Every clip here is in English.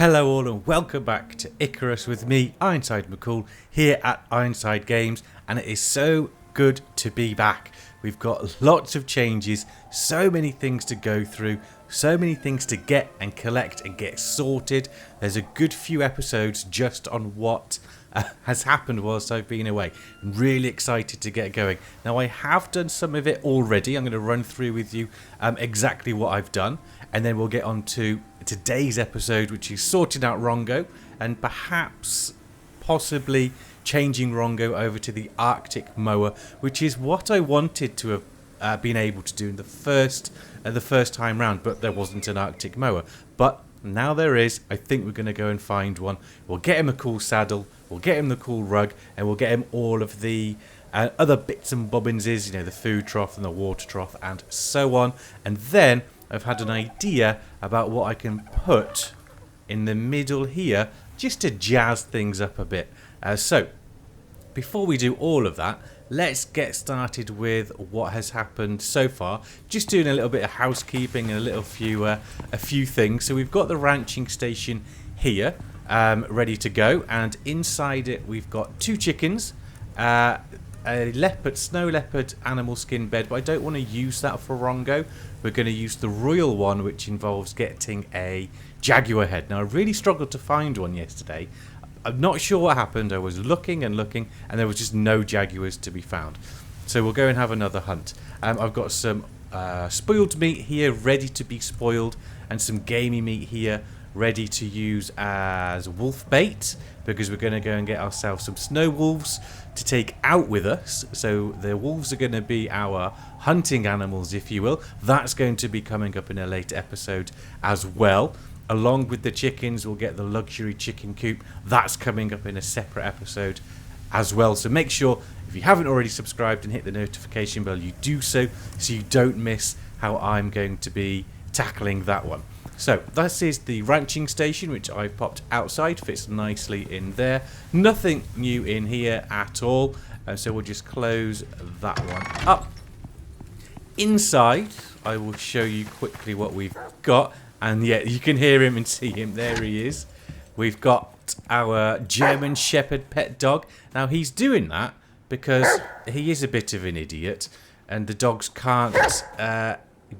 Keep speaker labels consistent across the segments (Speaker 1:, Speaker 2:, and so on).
Speaker 1: Hello all and welcome back to Icarus with me, Ironside McCall, here at Ironside Games, and it is so good to be back. We've got lots of changes, so many things to go through, so many things to get and collect and get sorted. There's a good few episodes just on what has happened whilst I've been away. I'm really excited to get going. Now I have done some of it already. I'm going to run through with you exactly what I've done, and then we'll get on to today's episode, which is sorting out Rongo and possibly changing Rongo over to the Arctic mower, which is what I wanted to have been able to do in the first time round, but there wasn't an Arctic mower. But now there is. I think we're going to go and find one. We'll get him a cool saddle, we'll get him the cool rug, and we'll get him all of the other bits and bobbinses, you know, the food trough and the water trough and so on. And then I've had an idea about what I can put in the middle here just to jazz things up a bit. So before we do all of that, let's get started with what has happened so far. Just doing a little bit of housekeeping and a few things. So we've got the ranching station here ready to go, and inside it we've got 2 chickens, a snow leopard animal skin bed, but I don't want to use that for Rongo. We're going to use the royal one, which involves getting a jaguar head. Now I really struggled to find one yesterday. I'm not sure what happened. I was looking and looking, and there was just no jaguars to be found. So we'll go and have another hunt. I've got some spoiled meat here ready to be spoiled, and some gamey meat here ready to use as wolf bait, because we're going to go and get ourselves some snow wolves to take out with us. So the wolves are going to be our hunting animals, if you will. That's going to be coming up in a later episode as well. Along with the chickens, we'll get the luxury chicken coop. That's coming up in a separate episode as well. So make sure, if you haven't already subscribed and hit the notification bell, you do so you don't miss how I'm going to be tackling that one. So this is the ranching station, which I've popped outside. Fits nicely in there. Nothing new in here at all. So we'll just close that one up. Inside, I will show you quickly what we've got. And yeah, you can hear him and see him. There he is. We've got our German Shepherd pet dog. Now he's doing that because he is a bit of an idiot, and the dogs can't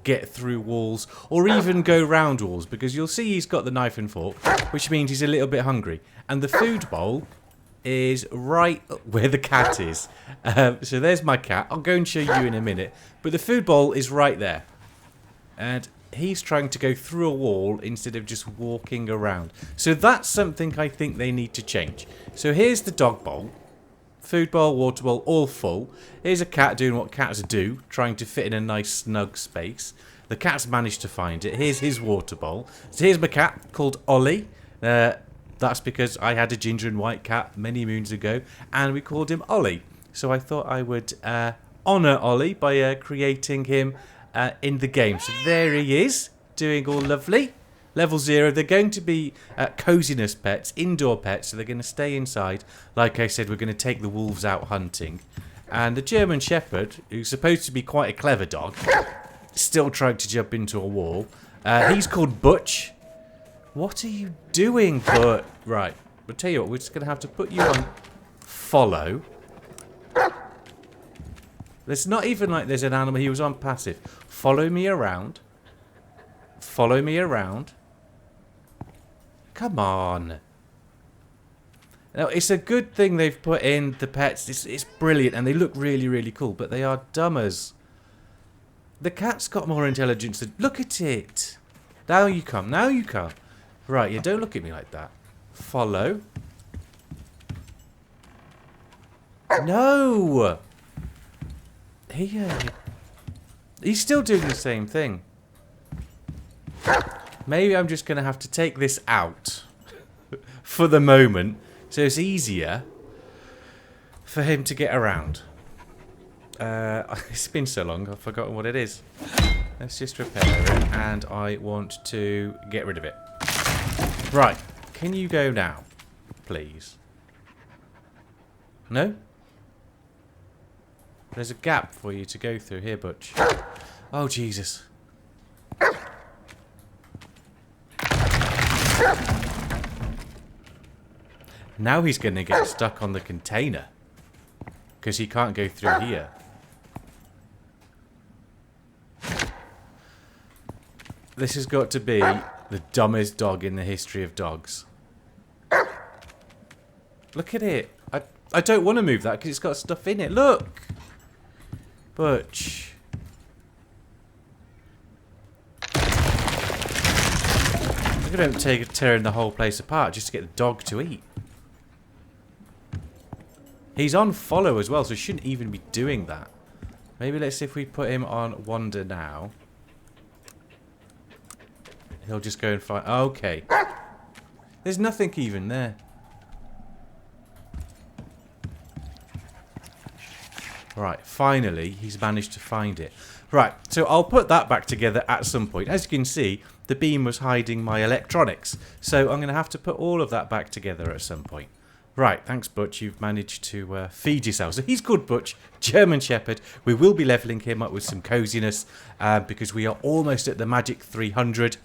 Speaker 1: get through walls or even go round walls, because you'll see he's got the knife and fork, which means he's a little bit hungry. And the food bowl is right where the cat is. So there's my cat. I'll go and show you in a minute. But the food bowl is right there. And he's trying to go through a wall instead of just walking around. So that's something I think they need to change. So here's the dog bowl. Food bowl, water bowl, all full. Here's a cat doing what cats do, trying to fit in a nice snug space. The cat's managed to find it. Here's his water bowl. So here's my cat called Ollie. That's because I had a ginger and white cat many moons ago, and we called him Ollie. So I thought I would honour Ollie by creating him in the game. So there he is, doing all lovely. Level 0. They're going to be coziness pets, indoor pets, so they're going to stay inside. Like I said, we're going to take the wolves out hunting. And the German Shepherd, who's supposed to be quite a clever dog, still trying to jump into a wall. He's called Butch. What are you doing, Butch? Right, I'll tell you what, we're just going to have to put you on follow. It's not even like there's an animal. He was on passive. Follow me around. Follow me around. Come on. Now, it's a good thing they've put in the pets. It's brilliant, and they look really, really cool, but they are dumbers. The cat's got more intelligence than... Look at it. Now you come. Now you come. Right, yeah, don't look at me like that. Follow. No! He's still doing the same thing. Maybe I'm just going to have to take this out for the moment, so it's easier for him to get around. It's been so long, I've forgotten what it is. Let's just repair it, and I want to get rid of it. Right, can you go now, please? No? There's a gap for you to go through here, Butch. Oh, Jesus. Now he's going to get stuck on the container. Because he can't go through here. This has got to be the dumbest dog in the history of dogs. Look at it. I don't want to move that because it's got stuff in it. Look! Butch. Look at him tearing the whole place apart just to get the dog to eat. He's on follow as well, so he shouldn't even be doing that. Maybe let's see if we put him on wander now. He'll just go and find... Okay. There's nothing even there. Right, finally, he's managed to find it. Right, so I'll put that back together at some point. As you can see, the beam was hiding my electronics. So I'm going to have to put all of that back together at some point. Right, thanks Butch, you've managed to feed yourself. So he's called Butch, German Shepherd. We will be levelling him up with some coziness because we are almost at the magic 300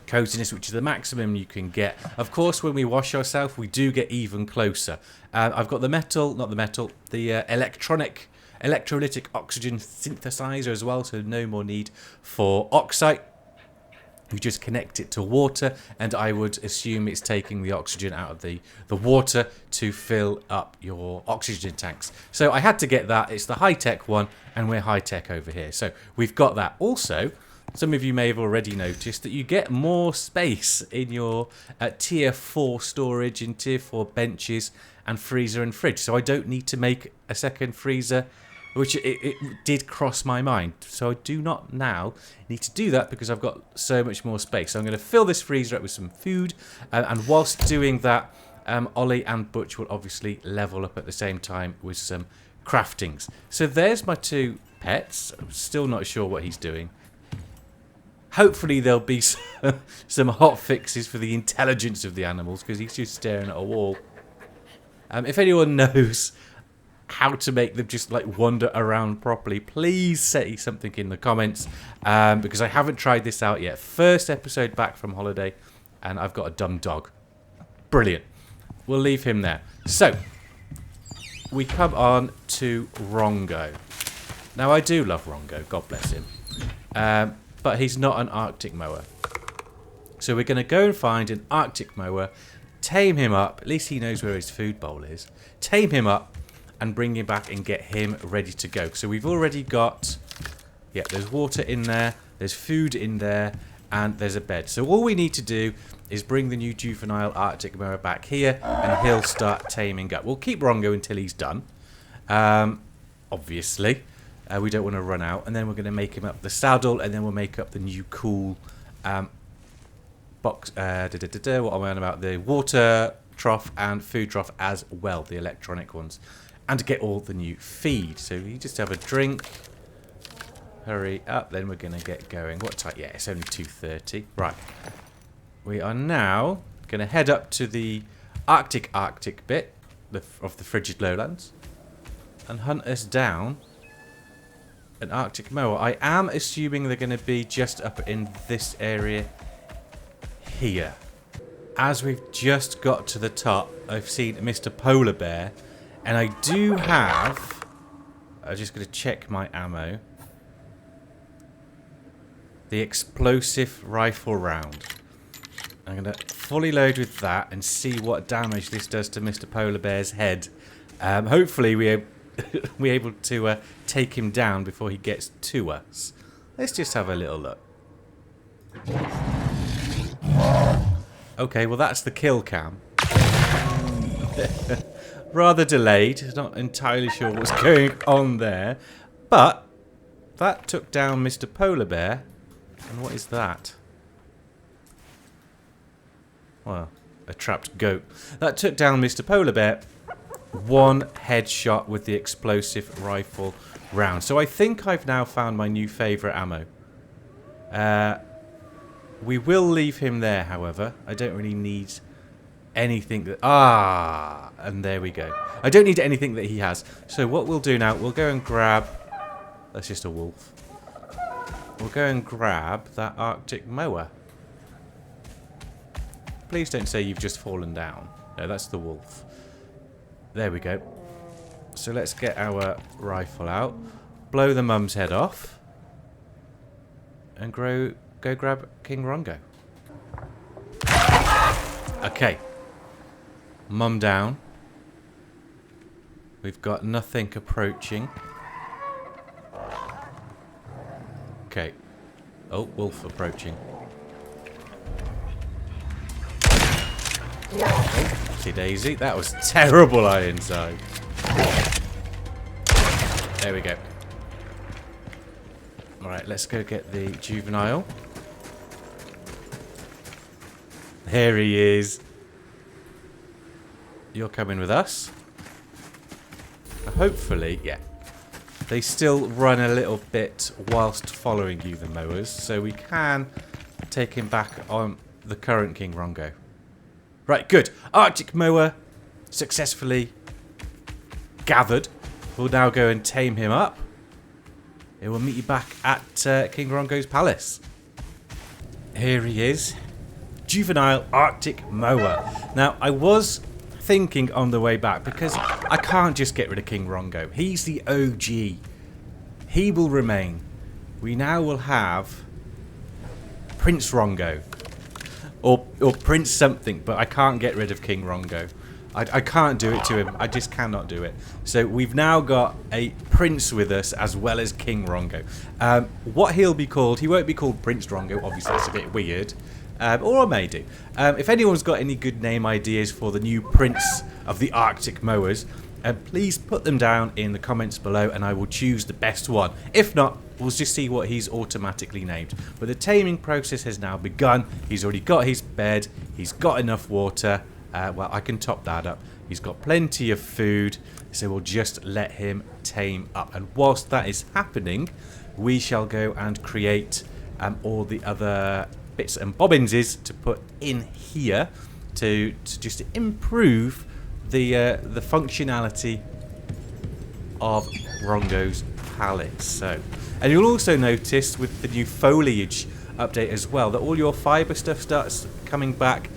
Speaker 1: coziness, which is the maximum you can get. Of course, when we wash ourselves, we do get even closer. I've got the electrolytic oxygen synthesizer as well, so no more need for oxide. You just connect it to water, and I would assume it's taking the oxygen out of the water to fill up your oxygen tanks. So I had to get that. It's the high-tech one, and we're high-tech over here. So we've got that. Also, some of you may have already noticed that you get more space in your tier 4 storage and tier 4 benches and freezer and fridge. So I don't need to make a second freezer, which it did cross my mind. So I do not now need to do that because I've got so much more space. So I'm going to fill this freezer up with some food. And whilst doing that, Ollie and Butch will obviously level up at the same time with some craftings. So there's my two pets. I'm still not sure what he's doing. Hopefully there'll be some hot fixes for the intelligence of the animals because he's just staring at a wall. If anyone knows how to make them just like wander around properly, please say something in the comments because I haven't tried this out yet. First episode back from holiday and I've got a dumb dog. Brilliant. We'll leave him there. So, we come on to Rongo. Now I do love Rongo, God bless him. But he's not an Arctic mower. So we're going to go and find an Arctic mower, tame him up, at least he knows where his food bowl is, tame him up and bring him back and get him ready to go. So we've already got, yeah, there's water in there, there's food in there, and there's a bed. So all we need to do is bring the new juvenile Arctic mower back here and he'll start taming up. We'll keep Rongo until he's done, obviously. We don't want to run out. And then we're going to make him up the saddle. And then we'll make up the new cool box. What am I on about? The water trough and food trough as well. The electronic ones. And to get all the new feed. So you just have a drink. Hurry up. Then we're going to get going. What time? Yeah, it's only 2:30. Right. We are now going to head up to the Arctic bit of the frigid lowlands. And hunt us down an Arctic mower. I am assuming they're going to be just up in this area here. As we've just got to the top, I've seen Mr. Polar Bear, and I do have... I'm just going to check my ammo. The explosive rifle round. I'm going to fully load with that and see what damage this does to Mr. Polar Bear's head. Hopefully we're able to take him down before he gets to us. Let's just have a little look. Okay, well that's the kill cam. Rather delayed. Not entirely sure what's going on there. But that took down Mr. Polar Bear. And what is that? Well, a trapped goat. That took down Mr. Polar Bear. One headshot with the explosive rifle round. So I think I've now found my new favourite ammo. We will leave him there, however. I don't really need anything that... and there we go. I don't need anything that he has. So what we'll do now, we'll go and grab... That's just a wolf. We'll go and grab that Arctic mower. Please don't say you've just fallen down. No, that's the wolf. There we go. So let's get our rifle out, blow the mum's head off, and go grab King Rongo. Okay. Mum down. We've got nothing approaching. Okay. Oh, wolf approaching. Oh, see Daisy. That was terrible Ironside. There we go. Alright, let's go get the juvenile. There he is. You're coming with us. Hopefully, yeah. They still run a little bit whilst following you, the mowers, so we can take him back on the current King Rongo. Right, good. Arctic mower successfully gathered. We'll now go and tame him up. It will meet you back at King Rongo's palace. Here he is. Juvenile Arctic mower. Now, I was thinking on the way back, because I can't just get rid of King Rongo. He's the OG. He will remain. We now will have Prince Rongo. Or Prince something, but I can't get rid of King Rongo. I can't do it to him. I just cannot do it. So we've now got a prince with us as well as King Rongo. What he'll be called, he won't be called Prince Rongo. Obviously, that's a bit weird. Or I may do. If anyone's got any good name ideas for the new Prince of the Arctic Mowers, please put them down in the comments below and I will choose the best one. If not, we'll just see what he's automatically named. But the taming process has now begun. He's already got his bed. He's got enough water. Well, I can top that up. He's got plenty of food. So we'll just let him tame up. And whilst that is happening, we shall go and create all the other bits and bobbinses to put in here to just improve the functionality of Rongo's palace. So, and you'll also notice with the new foliage update as well that all your fibre stuff starts coming back,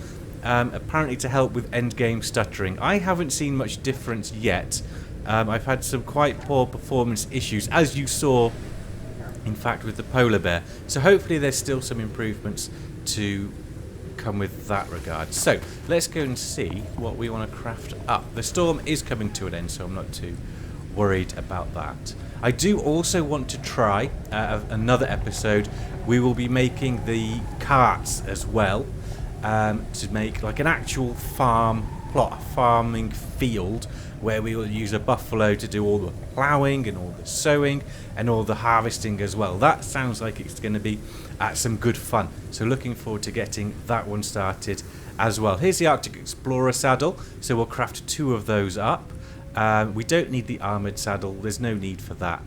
Speaker 1: apparently to help with end game stuttering. I haven't seen much difference yet. I've had some quite poor performance issues, as you saw in fact with the polar bear. So hopefully there's still some improvements to come with that regard. So let's go and see what we want to craft up. The storm is coming to an end, so I'm not too worried about that. I do also want to try another episode. We will be making the carts as well, to make like an actual farming field where we will use a buffalo to do all the ploughing and all the sowing and all the harvesting as well. That sounds like it's going to be some good fun. So looking forward to getting that one started as well. Here's the Arctic Explorer saddle. So we'll craft 2 of those up. We don't need the armoured saddle. There's no need for that.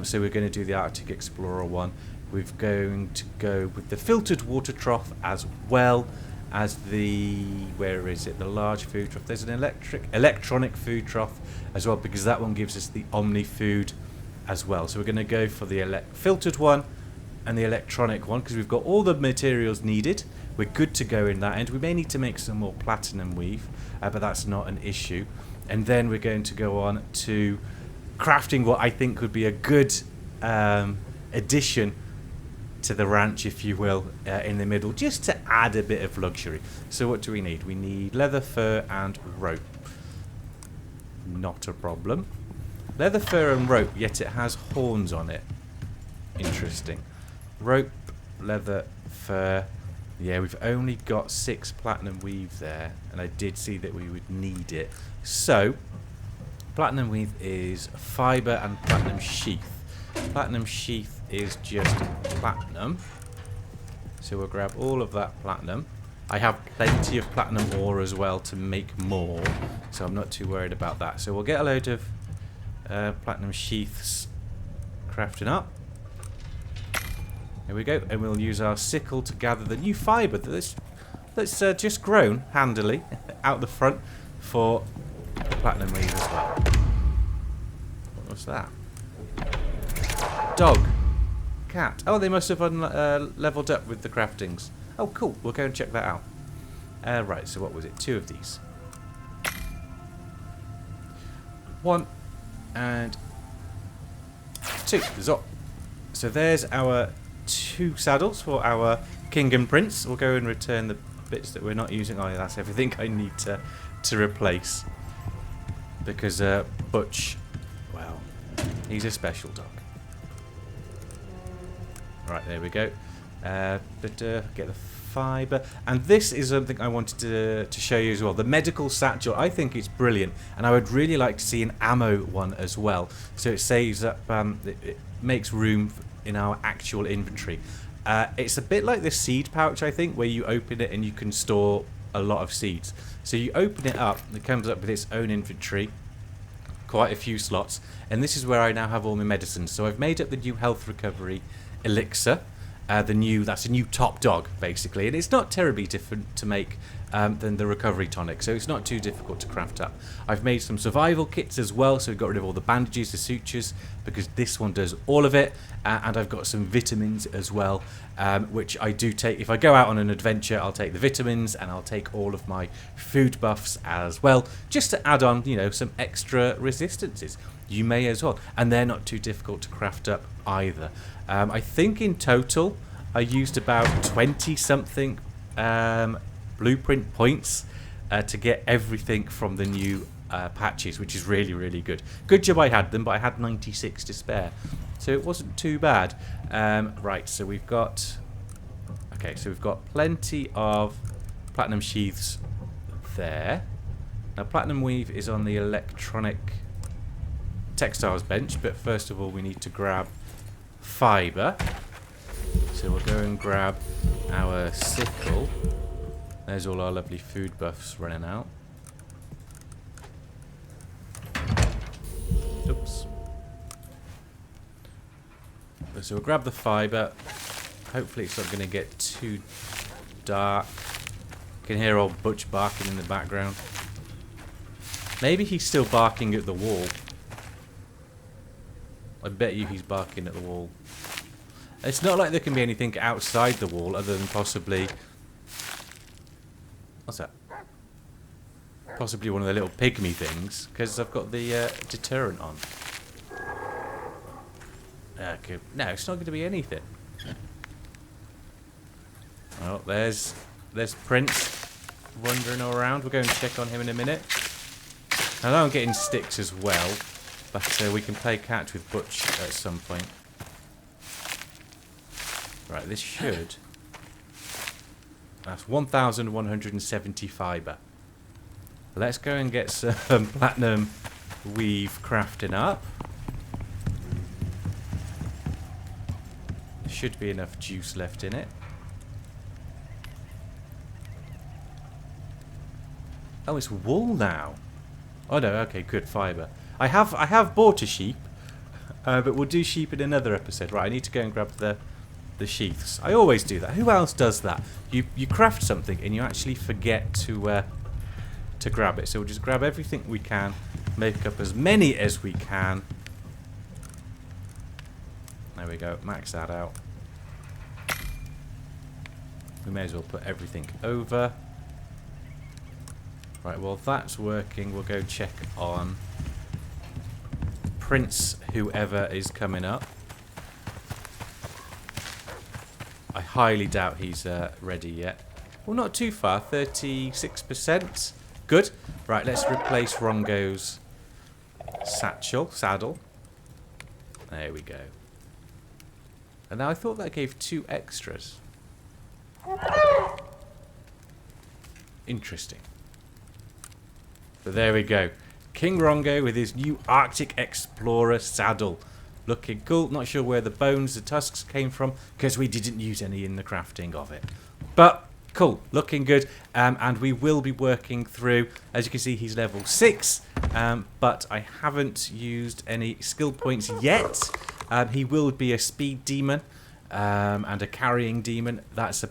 Speaker 1: So we're going to do the Arctic Explorer one. We're going to go with the filtered water trough as well as the, where is it, the large food trough. There's an electronic food trough as well, because that one gives us the Omni food as well. So we're going to go for the filtered one and the electronic one, because we've got all the materials needed. We're good to go in that end. We may need to make some more platinum weave, but that's not an issue. And then we're going to go on to crafting what I think would be a good addition to the ranch, if you will, in the middle, just to add a bit of luxury. So what do we need? We need leather, fur and rope. Not a problem. Leather, fur and rope, yet it has horns on it. Interesting. Rope, leather, fur. Yeah, we've only got 6 platinum weave there, and I did see that we would need it. So platinum weave is fibre and platinum sheath. Platinum sheath is just platinum, so we'll grab all of that platinum. I have plenty of platinum ore as well to make more, so I'm not too worried about that. So we'll get a load of platinum sheaths crafting up. There we go, and we'll use our sickle to gather the new fibre that's just grown handily out the front for platinum weave as well. What was that? Dog. Cat. Oh, they must have leveled up with the craftings. Oh, cool. We'll go and check that out. Right, so what was it? 2 of these. 1 and 2. So there's our 2 saddles for our king and prince. We'll go and return the bits that we're not using. Oh, yeah, that's everything I need to replace. Because Butch, well, he's a special dog. Right, there we go. Get the fibre. And this is something I wanted to show you as well. The medical satchel, I think it's brilliant. And I would really like to see an ammo one as well. So it saves up, it makes room in our actual inventory. It's a bit like the seed pouch, I think, where you open it and you can store a lot of seeds. So you open it up, it comes up with its own inventory. Quite a few slots. And this is where I now have all my medicines. So I've made up the new health recovery elixir. That's a new top dog, basically, and it's not terribly different to make than the recovery tonic, so it's not too difficult to craft up. I've made some survival kits as well, so we've got rid of all the bandages, the sutures, because this one does all of it, and I've got some vitamins as well, which I do take. If I go out on an adventure, I'll take the vitamins, and I'll take all of my food buffs as well, just to add on, some extra resistances. You may as well, and they're not too difficult to craft up either. I think in total I used about 20 something blueprint points to get everything from the new patches, which is really, really good. Good job I had them, but I had 96 to spare, so it wasn't too bad. Right, so we've got plenty of platinum sheaths there. Now platinum weave is on the electronic textiles bench, but first of all we need to grab fibre. So we'll go and grab our sickle. There's all our lovely food buffs running out. Oops. So we'll grab the fibre. Hopefully it's not going to get too dark. You can hear old Butch barking in the background. Maybe he's still barking at the wall. I bet you he's barking at the wall. It's not like there can be anything outside the wall other than possibly... What's that? Possibly one of the little pygmy things, because I've got the deterrent on. Okay. No, it's not going to be anything. Oh, there's Prince wandering around. We'll go and check on him in a minute. I know I'm getting sticks as well, but we can play catch with Butch at some point. Right, this should... That's 1,170 fibre. Let's go and get some platinum weave crafting up. There should be enough juice left in it. Oh, it's wool now. Oh no, okay, good, fibre. I have bought a sheep, but we'll do sheep in another episode. Right, I need to go and grab the sheaths. I always do that. Who else does that? You craft something and you actually forget to grab it. So we'll just grab everything we can, make up as many as we can. There we go. Max that out. We may as well put everything over. Right, well that's working. We'll go check on Prince, whoever is coming up. I highly doubt he's ready yet. Well, not too far. 36%. Good. Right, let's replace Rongo's saddle. There we go. And now I thought that gave 2 extras. Interesting. But there we go. King Rongo with his new Arctic Explorer saddle. Looking cool. Not sure where the bones, the tusks came from, because we didn't use any in the crafting of it. But cool. Looking good. And we will be working through, as you can see, he's level 6. But I haven't used any skill points yet. He will be a speed demon and a carrying demon. That's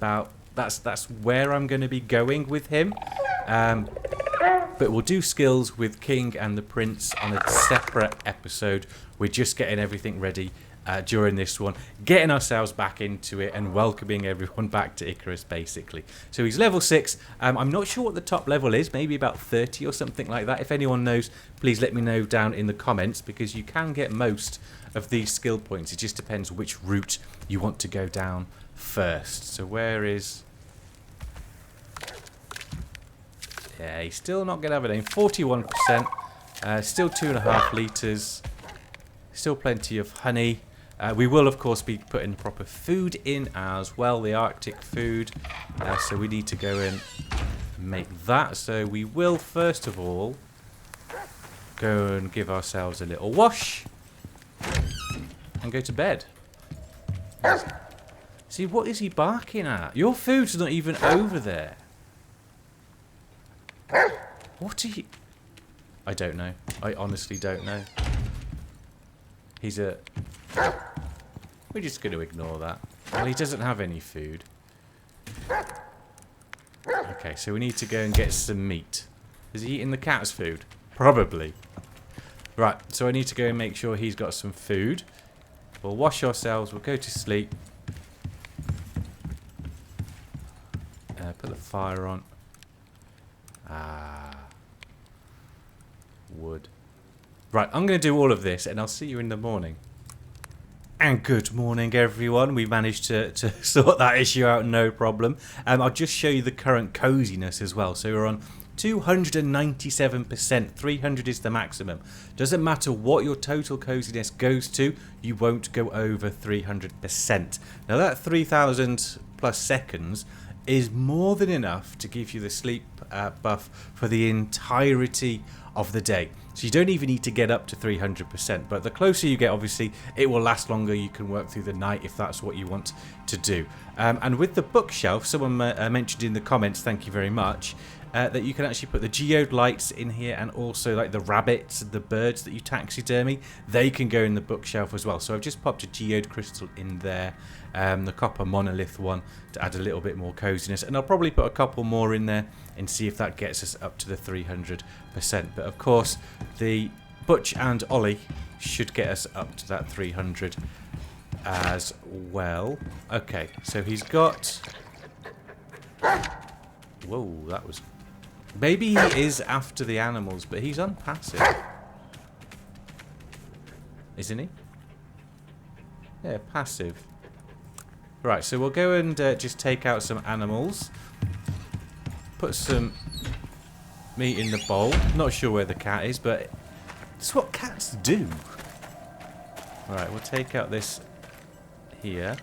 Speaker 1: where I'm going to be going with him. But we'll do skills with King and the Prince on a separate episode. We're just getting everything ready during this one, getting ourselves back into it and welcoming everyone back to Icarus, basically. So he's level 6. I'm not sure what the top level is, maybe about 30 or something like that. If anyone knows, please let me know down in the comments, because you can get most of these skill points. It just depends which route you want to go down first. So where is... Yeah, he's still not going to have it in. 41%. Still 2.5 litres. Still plenty of honey. We will, of course, be putting proper food in as well. The Arctic food. So we need to go and make that. So we will, first of all, go and give ourselves a little wash. And go to bed. See, what is he barking at? Your food's not even over there. What are you... I don't know. I honestly don't know. He's a... We're just going to ignore that. Well, he doesn't have any food. Okay, so we need to go and get some meat. Is he eating the cat's food? Probably. Right, so I need to go and make sure he's got some food. We'll wash ourselves. We'll go to sleep. Put the fire on. Wood. Right, I'm going to do all of this, and I'll see you in the morning. And good morning, everyone. We managed to sort that issue out, no problem. I'll just show you the current coziness as well. So we're on 297%. 300 is the maximum. Doesn't matter what your total coziness goes to, you won't go over 300%. Now that 3,000 plus seconds is more than enough to give you the sleep buff for the entirety of the day. So you don't even need to get up to 300%, but the closer you get, obviously, it will last longer. You can work through the night if that's what you want to do. And with the bookshelf, someone mentioned in the comments, thank you very much, that you can actually put the geode lights in here, and also like the rabbits and the birds that you taxidermy, they can go in the bookshelf as well. So I've just popped a geode crystal in there, the copper monolith one, to add a little bit more coziness, and I'll probably put a couple more in there and see if that gets us up to the 300%. But of course, the Butch and Ollie should get us up to that 300 as well. Okay, so he's got... Whoa, that was... Maybe he is after the animals, but he's unpassive. Isn't he? Yeah, passive. Right, so we'll go and just take out some animals. Put some meat in the bowl. Not sure where the cat is, but it's what cats do. Right, we'll take out this here.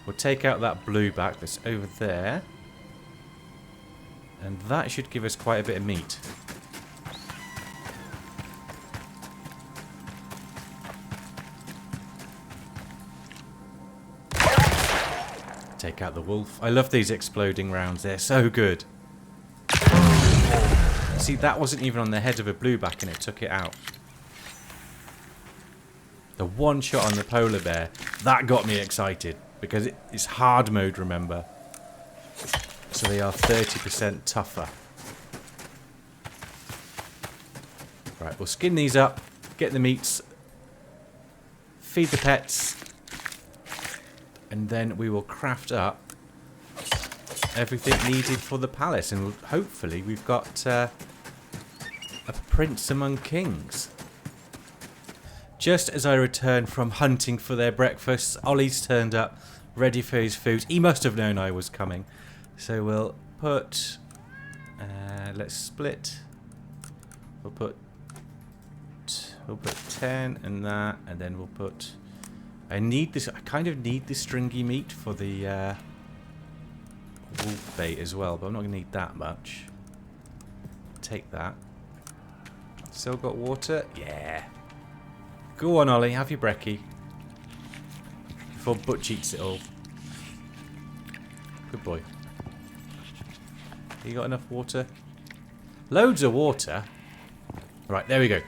Speaker 1: We'll take out that blueback that's over there. And that should give us quite a bit of meat. Take out the wolf. I love these exploding rounds. They're so good. See, that wasn't even on the head of a blueback and it took it out. The one shot on the polar bear, that got me excited. Because it's hard mode, remember. So they are 30% tougher. Right, we'll skin these up. Get the meats. Feed the pets. And then we will craft up everything needed for the palace. And hopefully we've got a prince among kings. Just as I return from hunting for their breakfasts, Ollie's turned up, ready for his food. He must have known I was coming. So we'll put... let's split. We'll put 10 and that, and then we'll put... I need this. I kind of need the stringy meat for the wolf bait as well, but I'm not going to need that much. Take that. Still got water? Yeah. Go on, Ollie. Have your brekkie. Before Butch eats it all. Good boy. You got enough water? Loads of water. Right, there we go.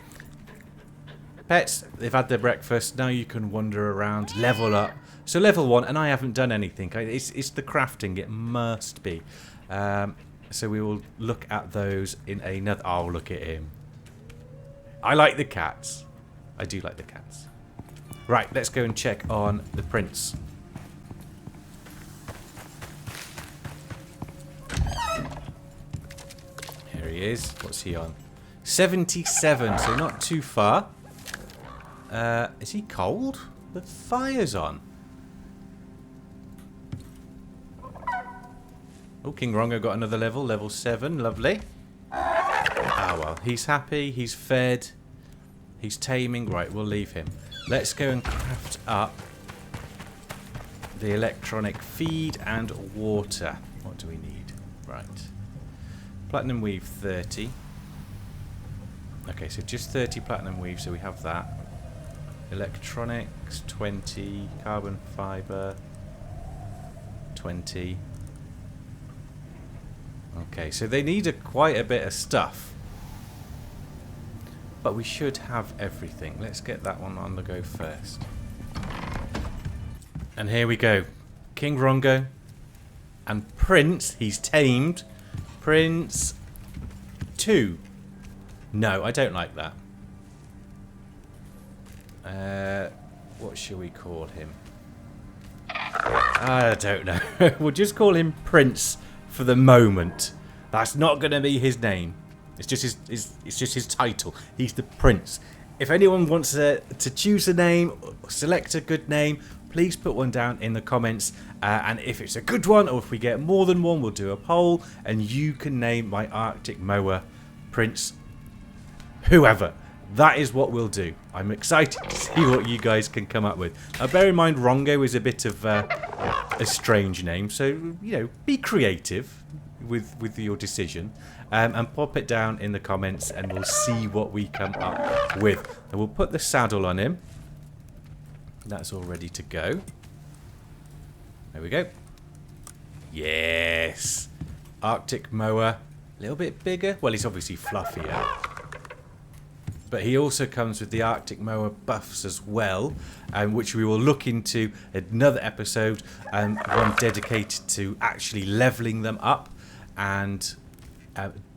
Speaker 1: Pets, they've had their breakfast. Now you can wander around, level up. So level 1, and I haven't done anything. It's the crafting. It must be. So we will look at those in another... Oh, look at him. I like the cats. I do like the cats. Right, let's go and check on the prince. Here he is. What's he on? 77, so not too far. Is he cold? The fire's on. Oh, King Rongo got another level. Level 7. Lovely. Ah, well. He's happy. He's fed. He's taming. Right, we'll leave him. Let's go and craft up the electronic feed and water. What do we need? Right. Platinum weave 30. Okay, so just 30 platinum weave, so we have that. Electronics 20. Carbon fiber 20. Okay, so they need quite a bit of stuff. But we should have everything. Let's get that one on the go first. And here we go. King Rongo and Prince. He's tamed. Prince 2. No, I don't like that. What shall we call him? I don't know. We'll just call him Prince for the moment. That's not going to be his name. It's just his title. He's the Prince. If anyone wants to choose a name, select a good name, please put one down in the comments. And if it's a good one, or if we get more than one, we'll do a poll. And you can name my Arctic mower Prince whoever. That is what we'll do. I'm excited to see what you guys can come up with. Bear in mind, Rongo is a bit of a strange name. So, you know, be creative with your decision. And pop it down in the comments and we'll see what we come up with. And we'll put the saddle on him. That's all ready to go. There we go. Yes. Arctic mower. A little bit bigger. Well, he's obviously fluffier. But he also comes with the Arctic mower buffs as well, which we will look into another episode, one dedicated to actually leveling them up and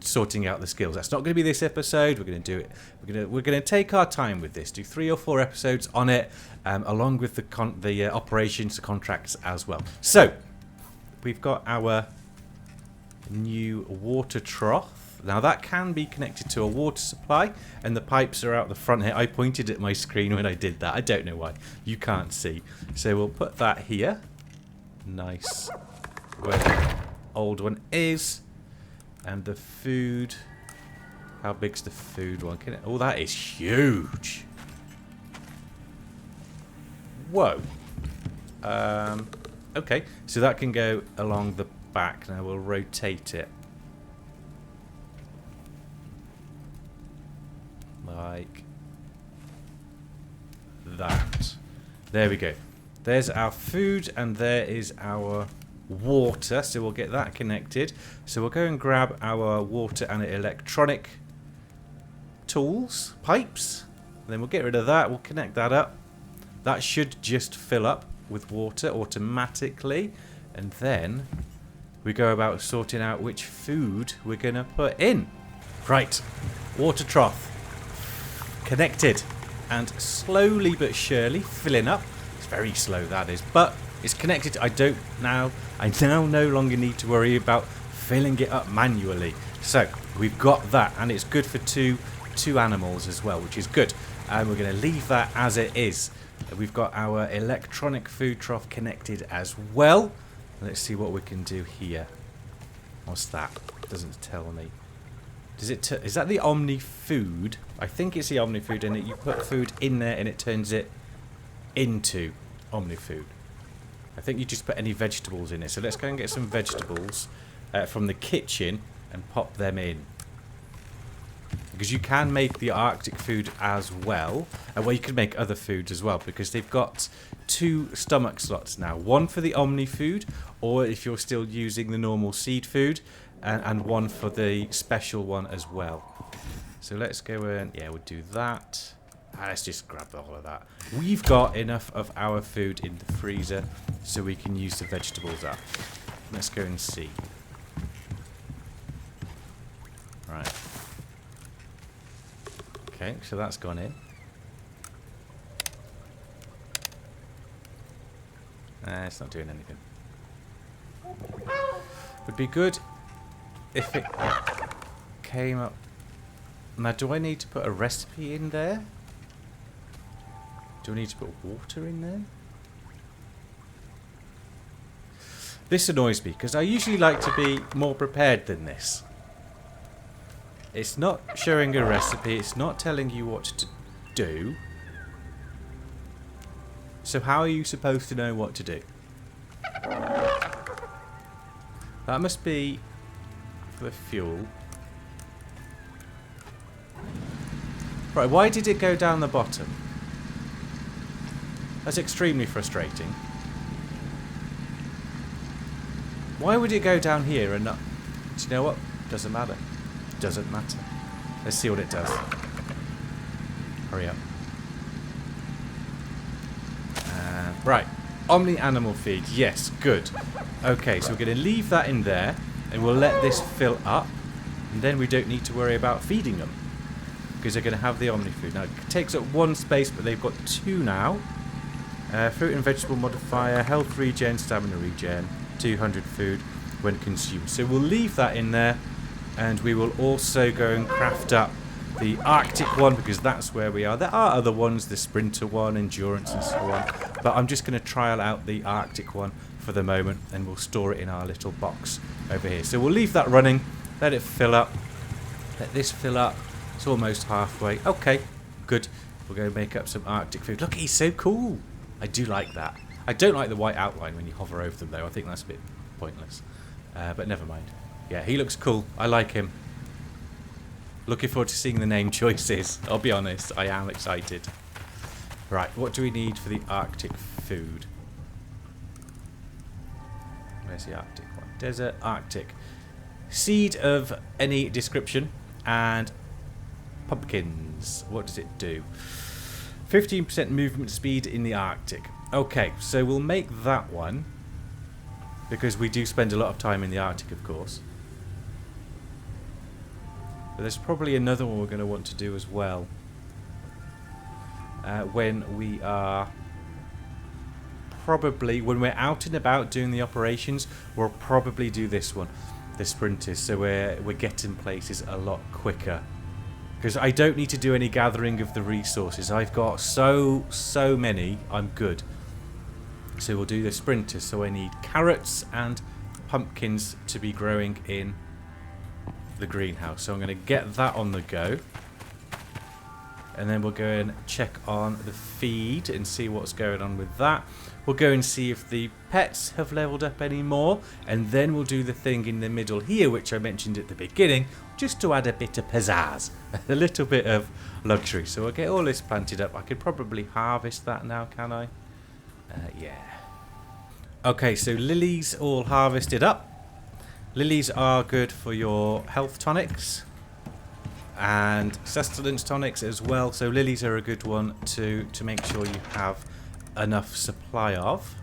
Speaker 1: sorting out the skills. That's not going to be this episode. We're going to do it. We're going to take our time with this. Do 3 or 4 episodes on it, along with the operations, the contracts as well. So we've got our new water trough. Now that can be connected to a water supply, and the pipes are out the front here. I pointed at my screen when I did that. I don't know why. You can't see. So we'll put that here. Nice. Where the old one is. And the food. How big's the food one? Oh, that is huge. Whoa. Okay, so that can go along the back. Now we'll rotate it. Like that. There we go. There's our food and there is our water, so we'll get that connected. So we'll go and grab our water and electronic tools, pipes, and then we'll get rid of that. We'll connect that up. That should just fill up with water automatically, and then we go about sorting out which food we're going to put in. Right, water trough connected and slowly but surely filling up. It's very slow, that is, but it's connected. I now no longer need to worry about filling it up manually. So we've got that, and it's good for two animals as well, which is good. And we're going to leave that as it is. We've got our electronic food trough connected as well. Let's see what we can do here. What's that? Doesn't tell me. Is that the Omni food? I think it's the Omni food, and you put food in there and it turns it into Omni food. I think you just put any vegetables in it. So let's go and get some vegetables from the kitchen and pop them in. Because you can make the Arctic food as well. Well, you can make other foods as well, because they've got 2 stomach slots now. One for the Omni food, or if you're still using the normal seed food, and one for the special one as well. So let's go and, yeah, we'll do that. Let's just grab all of that. We've got enough of our food in the freezer so we can use the vegetables up. Let's go and see. Right. Okay, so that's gone in. It's not doing anything. Would be good if it came up. Now, do I need to put a recipe in there? Do I need to put water in there? This annoys me because I usually like to be more prepared than this. It's not showing a recipe. It's not telling you what to do. So how are you supposed to know what to do? That must be for the fuel. Right, why did it go down the bottom? That's extremely frustrating. Why would it go down here and not... Do you know what? Doesn't matter. Doesn't matter. Let's see what it does. Hurry up. Right. Omni animal feed. Yes, good. Okay, so we're going to leave that in there and we'll let this fill up. And then we don't need to worry about feeding them. Because they're going to have the omni food. Now, it takes up 1 space, but they've got 2 now. Fruit and vegetable modifier, health regen, stamina regen, 200 food when consumed. So we'll leave that in there. And we will also go and craft up the Arctic one because that's where we are. There are other ones, the Sprinter one, Endurance and so on. But I'm just going to trial out the Arctic one for the moment and we'll store it in our little box over here. So we'll leave that running, let it fill up, let this fill up. It's almost halfway. Okay, good. We'll go make up some Arctic food. Look, he's so cool. I do like that. I don't like the white outline when you hover over them though. I think that's a bit pointless. But never mind. Yeah, he looks cool. I like him. Looking forward to seeing the name choices. I'll be honest, I am excited. Right, what do we need for the Arctic food? Where's the Arctic one? Desert, Arctic. Seed of any description and pumpkins. What does it do? 15% movement speed in the Arctic. Okay, so we'll make that one because we do spend a lot of time in the Arctic, of course. But there's probably another one we're going to want to do as well. When we are... Probably, when we're out and about doing the operations, we'll probably do this one. The Sprinters, so we're getting places a lot quicker. Because I don't need to do any gathering of the resources. I've got so many, I'm good. So we'll do the Sprinters. So I need carrots and pumpkins to be growing in the greenhouse. So I'm going to get that on the go. And then we'll go and check on the feed and see what's going on with that. We'll go and see if the pets have leveled up any more. And then we'll do the thing in the middle here, which I mentioned at the beginning, just to add a bit of pizzazz. A little bit of luxury. So I'll get all this planted up. I could probably harvest that now, can I? Yeah. Okay, so lilies all harvested up. Lilies are good for your health tonics and sustenance tonics as well. So lilies are a good one to make sure you have enough supply of.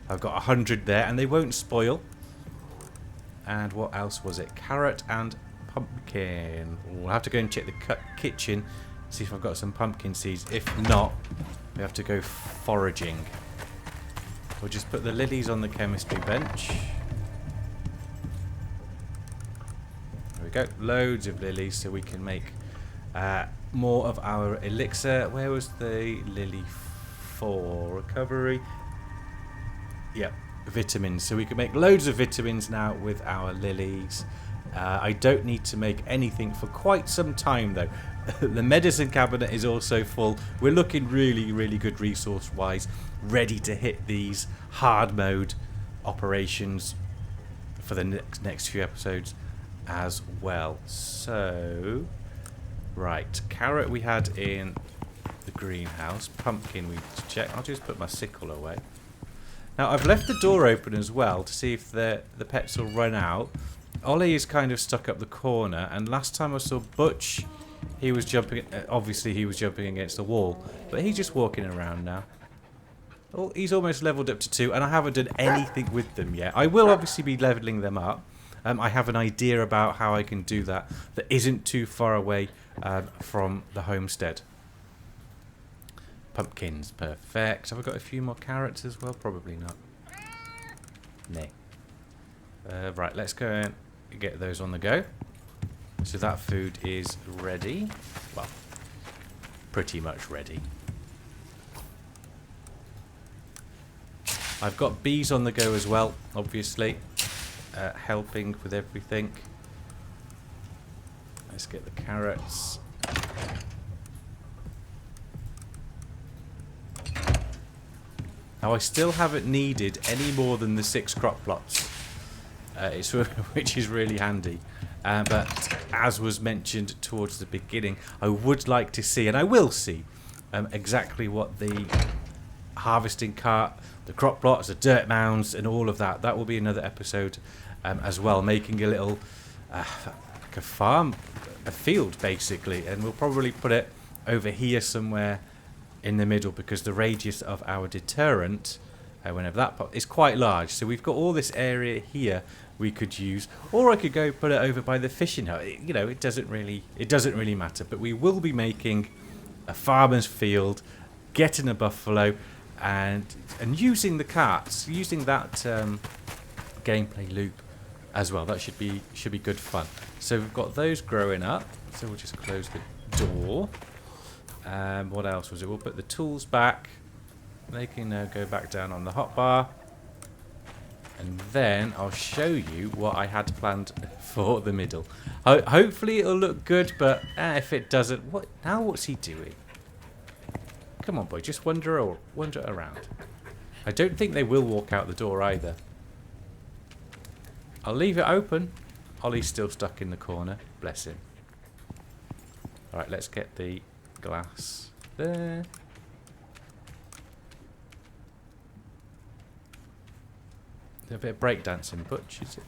Speaker 1: I've got 100 there and they won't spoil. And what else was it? Carrot and pumpkin. We'll have to go and check the kitchen, see if I've got some pumpkin seeds. If not, we have to go foraging. We'll just put the lilies on the chemistry bench. There we go. Loads of lilies so we can make more of our elixir. Where was the lily for? Recovery. Yep, vitamins. So we can make loads of vitamins now with our lilies. I don't need to make anything for quite some time though. The medicine cabinet is also full. We're looking really good resource wise, ready to hit these hard mode operations for the next few episodes as well. So right, carrot we had in the greenhouse, pumpkin we need to check. I'll just put my sickle away. Now I've left the door open as well to see if the pets will run out. Ollie is kind of stuck up the corner, and last time I saw Butch, he was jumping, obviously he was jumping against the wall, but he's just walking around now. Oh, he's almost leveled up to 2, and I haven't done anything with them yet. I will obviously be leveling them up. I have an idea about how I can do that isn't too far away from the homestead. Pumpkins, perfect. Have I got a few more carrots as well? Probably not. No. Right, let's go and get those on the go. So that food is ready. Well, pretty much ready. I've got bees on the go as well, obviously, helping with everything. Let's get the carrots. Now I still haven't needed any more than the 6 crop plots, which is really handy. But as was mentioned towards the beginning, I would like to see, and I will see, exactly what the harvesting cart, the crop plots, the dirt mounds, and all of that. That will be another episode as well, making a little like a farm, a field basically, and we'll probably put it over here somewhere in the middle because the radius of our deterrent, whenever that pops, is quite large. So we've got all this area here we could use, or I could go put it over by the fishing hut. You know, it doesn't really matter. But we will be making a farmer's field, getting a buffalo, and using the carts, using that gameplay loop as well. That should be good fun. So we've got those growing up. So we'll just close the door. What else was it? We'll put the tools back. They can go back down on the hotbar. And then I'll show you what I had planned for the middle. Hopefully it'll look good, but if it doesn't, what's he doing? Come on, boy, just wander around. I don't think they will walk out the door either. I'll leave it open. Ollie's still stuck in the corner. Bless him. Alright, let's get the glass there. A bit of breakdancing, Butch, is it?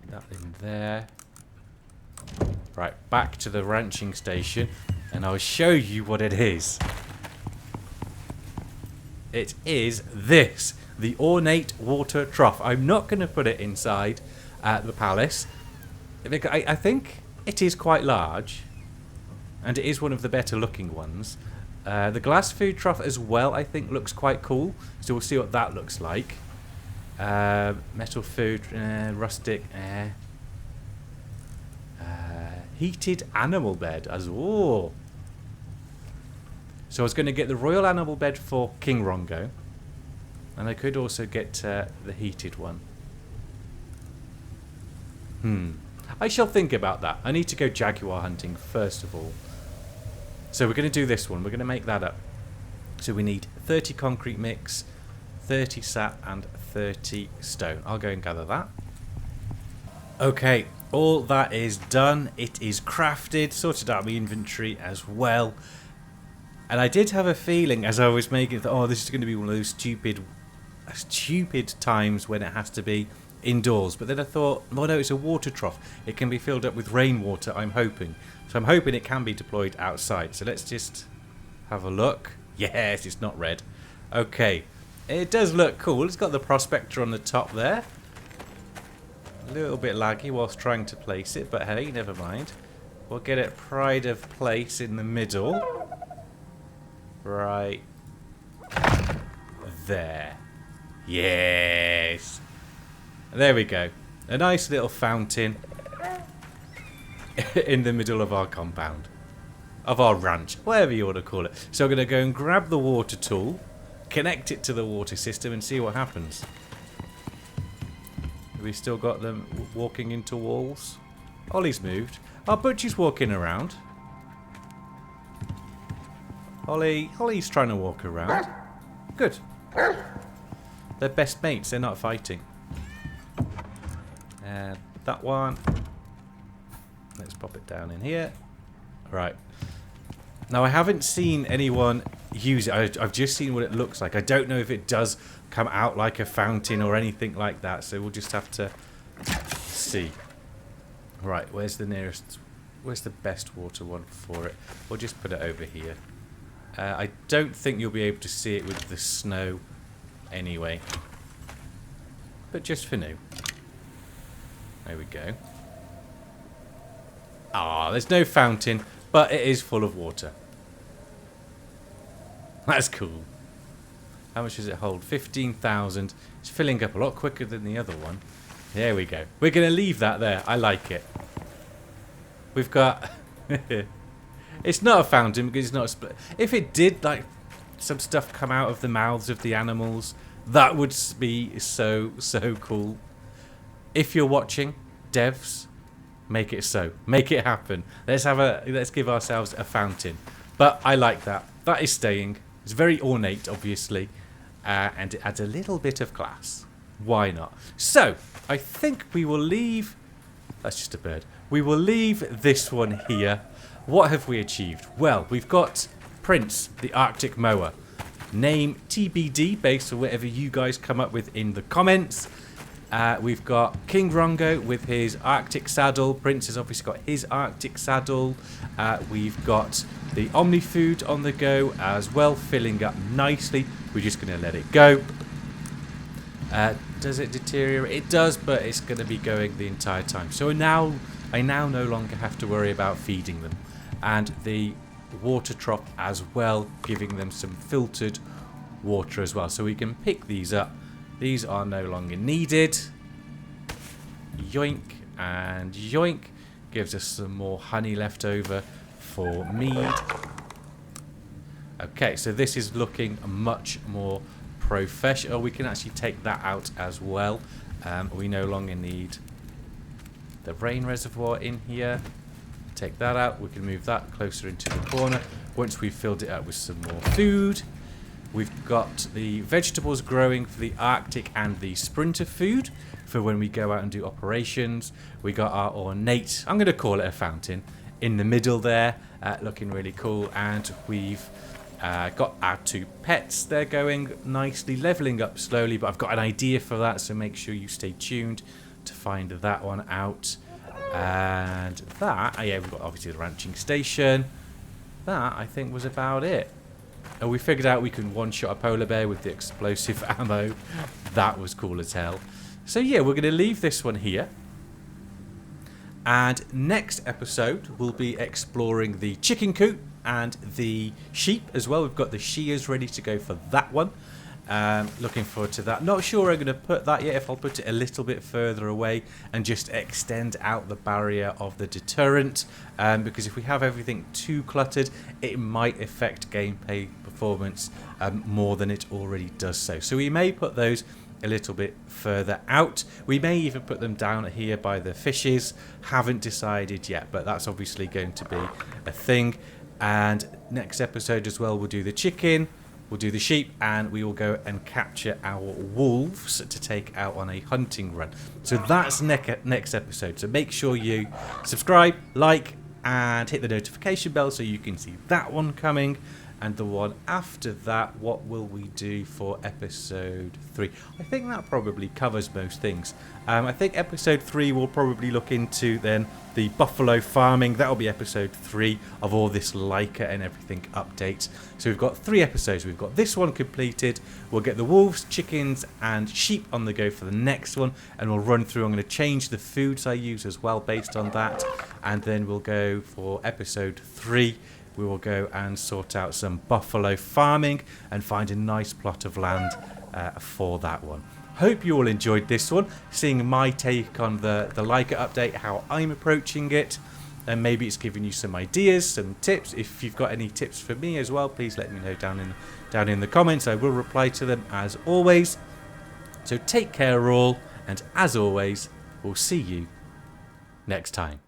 Speaker 1: That in there. Right, back to the ranching station, and I'll show you what it is. It is this, the ornate water trough. I'm not going to put it inside the palace. I think it is quite large, and it is one of the better looking ones. The glass food trough as well, I think, looks quite cool. So we'll see what that looks like. Metal food, rustic, heated animal bed as well. So I was going to get the royal animal bed for King Rongo, and I could also get the heated one. I shall think about that. I need to go jaguar hunting first of all. So we're going to do this one. We're going to make that up. So we need 30 concrete mix, 30 sap, and 30 stone. I'll go and gather that. Okay, all that is done. It is crafted, sorted out my inventory as well. And I did have a feeling as I was making it, oh, this is going to be one of those stupid times when it has to be indoors. But then I thought, well, no, it's a water trough. It can be filled up with rainwater, I'm hoping. So I'm hoping it can be deployed outside. So let's just have a look. Yes, it's not red. Okay, it does look cool. It's got the prospector on the top there. A little bit laggy whilst trying to place it, but hey, never mind. We'll get it pride of place in the middle. Right there. Yes. There we go. A nice little fountain in the middle of our compound. Of our ranch. Whatever you want to call it. So I'm going to go and grab the water tool. Connect it to the water system and see what happens. Have we still got them walking into walls? Ollie's moved. Our Butchie's walking around. Ollie's trying to walk around. Good. They're best mates. They're not fighting. That one. Let's pop it down in here. Right. Now, I haven't seen anyone use it. I've just seen what it looks like. I don't know if it does come out like a fountain or anything like that. So we'll just have to see. Right. Where's the best water one for it? We'll just put it over here. I don't think you'll be able to see it with the snow anyway. But just for now. There we go. Ah, there's no fountain, but it is full of water. That's cool. How much does it hold? 15,000. It's filling up a lot quicker than the other one. There we go. We're going to leave that there. I like it. We've got... It's not a fountain because it's not a split. If it did, like, some stuff come out of the mouths of the animals, that would be so, so cool. If you're watching, devs, make it so. Make it happen. Let's give ourselves a fountain. But I like that. That is staying. It's very ornate, obviously. And it adds a little bit of class. Why not? So, I think we will leave... That's just a bird. We will leave this one here. What have we achieved? Well, we've got Prince, the Arctic mower. Name TBD, based on whatever you guys come up with in the comments. We've got King Rongo with his Arctic saddle. Prince has obviously got his Arctic saddle. We've got the Omni food on the go as well, filling up nicely. We're just going to let it go. Does it deteriorate? It does, but it's going to be going the entire time. So now I no longer have to worry about feeding them. And the water trough as well, giving them some filtered water as well. So we can pick these up. These are no longer needed. Yoink and yoink. Gives us some more honey left over for mead. Okay, so this is looking much more professional. We can actually take that out as well. We no longer need the rain reservoir in here. Take that out. We can move that closer into the corner. Once we've filled it up with some more food, we've got the vegetables growing for the Arctic and the sprinter food for when we go out and do operations. We got our ornate, I'm going to call it a fountain, in the middle there, looking really cool. And we've got our two pets. They're going nicely, leveling up slowly, but I've got an idea for that, so make sure you stay tuned to find that one out. And that, oh yeah, we've got obviously the ranching station. That, I think, was about it. And we figured out we can one-shot a polar bear with the explosive ammo. That was cool as hell. So yeah, we're going to leave this one here. And next episode, we'll be exploring the chicken coop and the sheep as well. We've got the shears ready to go for that one. Looking forward to that. Not sure I'm going to put that yet, if I'll put it a little bit further away and just extend out the barrier of the deterrent, because if we have everything too cluttered, it might affect gameplay performance more than it already does so we may put those a little bit further out. We may even put them down here by the fishes. Haven't decided yet, but that's obviously going to be a thing. And next episode as well, we'll do the chicken, we'll do the sheep, and we will go and capture our wolves to take out on a hunting run. So that's next episode. So make sure you subscribe, like, and hit the notification bell so you can see that one coming. And the one after that, what will we do for episode 3? I think that probably covers most things. I think episode 3 will probably look into then the buffalo farming. That'll be episode 3 of all this Leica and everything updates. So we've got 3 episodes. We've got this one completed. We'll get the wolves, chickens, and sheep on the go for the next one. And we'll run through. I'm going to change the foods I use as well based on that. And then we'll go for episode 3. We will go and sort out some buffalo farming and find a nice plot of land for that one. Hope you all enjoyed this one, seeing my take on the Leica update, how I'm approaching it, and maybe it's given you some ideas, some tips. If you've got any tips for me as well, please let me know down in the comments. I will reply to them as always. So take care all, and as always, we'll see you next time.